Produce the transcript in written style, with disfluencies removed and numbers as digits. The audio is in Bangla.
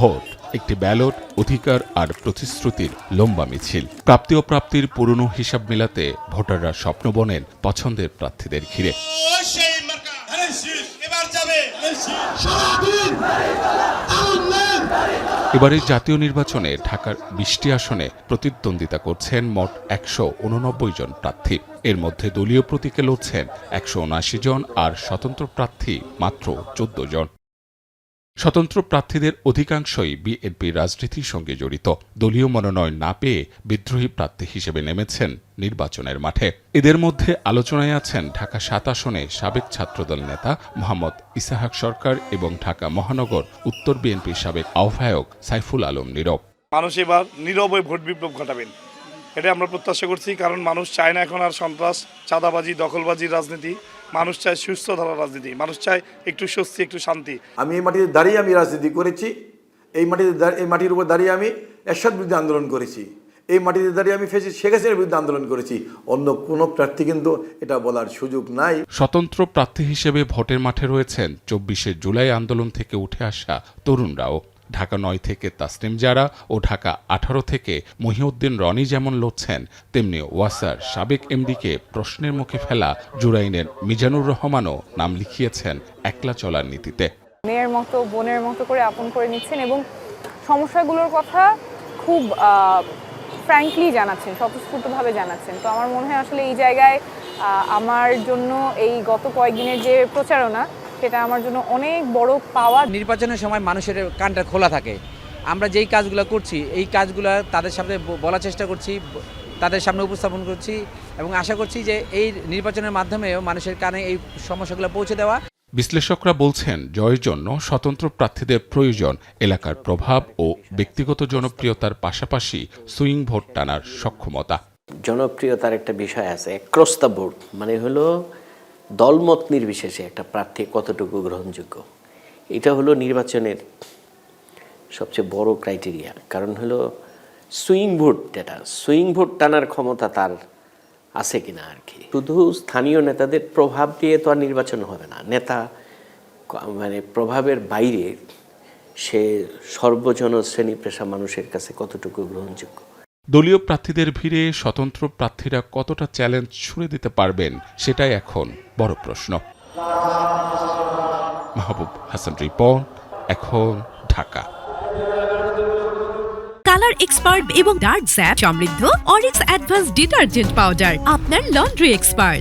ভোট একটি ব্যালট, অধিকার আর প্রতিশ্রুতির লম্বা মিছিল। প্রাপ্তি ও প্রাপ্তির পুরনো হিসাব মেলাতে ভোটাররা স্বপ্ন বোনেন পছন্দের প্রার্থীদের ঘিরে। এবারের জাতীয় নির্বাচনে ঢাকার ২০টি আসনে প্রতিদ্বন্দ্বিতা করছেন মোট ১৮৯ জন প্রার্থী। এর মধ্যে দলীয় প্রতীকে লড়ছেন ১৭৯ জন আর স্বতন্ত্র প্রার্থী মাত্র ১৪ জন। স্বতন্ত্র প্রার্থীদের অধিকাংশই বিএনপির রাজনীতির সঙ্গে জড়িত। দলীয় মনোনয়ন না পেয়ে বিদ্রোহী প্রার্থী হিসেবে নেমেছেন নির্বাচনের মাঠে। এদের মধ্যে আলোচনায় আছেন ঢাকা ৭ আসনে সাবেক ছাত্রদল নেতা মোহাম্মদ ইসাহাক সরকার এবং ঢাকা মহানগর উত্তর বিএনপির সাবেক আহ্বায়ক সাইফুল আলম নীরব। মানুষ এবার নীরবে ভোট বিপ্লব ঘটাবেন, এটা আমরা প্রত্যাশা করছি। কারণ মানুষ চায় না এখন আর সন্ত্রাস, চাঁদাবাজি, দখলবাজির রাজনীতি। মানুষ চায় সুস্থ ধারার রাজনীতি, মানুষ চায় একটু স্বস্তি, একটু শান্তি। আমি এই মাটিতে দাঁড়িয়ে আমি রাজনীতি করেছি, এই মাটির উপর দাঁড়িয়ে আমি এরশাদ বিরুদ্ধে আন্দোলন করেছি, এই মাটিতে দাঁড়িয়ে আমি শেখ হাসিনার বিরুদ্ধে আন্দোলন করেছি। অন্য কোনো প্রার্থী কিন্তু এটা বলার সুযোগ নাই। স্বতন্ত্র প্রার্থী হিসেবে ভোটের মাঠে রয়েছেন ২৪শে জুলাই আন্দোলন থেকে উঠে আসা তরুণরাও। ঢাকা ৯ থেকে তাসনিম জারা ও ঢাকা ১৮ থেকে মহিউদ্দিন রনি যেমন লড়ছেন, তেমনি ওয়াসার সাবেক এমডিকে প্রশ্নের মুখে ফেলা জুরাইনের মিজানুর রহমানও নাম লিখিয়েছেন একলা চলার নীতিতে। মেয়ের মতো, বোনের মতো করে আপন করে নিচ্ছেন এবং সমস্যাগুলোর কথা খুব ফ্র্যাঙ্কলি জানাচ্ছেন, স্বতঃস্ফূর্তভাবে জানাচ্ছেন। তো আমার মনে হয় আসলে এই জায়গায় আমার জন্য এই গত কয়েকদিনের যে প্রচারণা, সেটা আমার জন্য অনেক বড় পাওয়া। নির্বাচনের সময় মানুষের কানটা খোলা থাকে। আমরা যেই কাজগুলো করছি, এই কাজগুলো তাদের সামনে বলার চেষ্টা করছি, তাদের সামনে উপস্থাপন করছি এবং আশা করছি যে এই নির্বাচনের মাধ্যমেও মানুষের কানে এই সমস্যাগুলো পৌঁছে দেওয়া। বিশ্লেষকরা বলছেন, জয়ের জন্য স্বতন্ত্র প্রার্থীদের প্রয়োজন এলাকার প্রভাব ও ব্যক্তিগত জনপ্রিয়তার পাশাপাশি সুইং ভোট টানার সক্ষমতা। জনপ্রিয়তার একটা বিষয় আছে, ক্রস দ্য বোর্ড, মানে হলো দলমত নির্বিশেষে একটা প্রার্থী কতটুকু গ্রহণযোগ্য। এটা হলো নির্বাচনের সবচেয়ে বড় ক্রাইটেরিয়া। কারণ হলো সুইং ভোট, যেটা সুইং ভোট টানার ক্ষমতা তার আছে কিনা আর কি। শুধু স্থানীয় নেতাদের প্রভাব দিয়ে তো আর নির্বাচন হবে না। নেতা মানে প্রভাবের বাইরে সে সর্বজন শ্রেণী পেশা মানুষের কাছে কতটুকু গ্রহণযোগ্য। দলীয় প্রার্থীদের ভিড়ে স্বতন্ত্র প্রার্থীরা কতটা চ্যালেঞ্জ ছুড়ে দিতে পারবেন, সেটাই এখন বড় প্রশ্ন। মাহবুব হাসান রিপন, এখন ঢাকা। কালার এক্সপার্ট এবং ডার্ক জ্যাপ সমৃদ্ধ অরিক্স অ্যাডভান্স ডিটারজেন্ট পাউডার, আপনার লন্ড্রি এক্সপার্ট।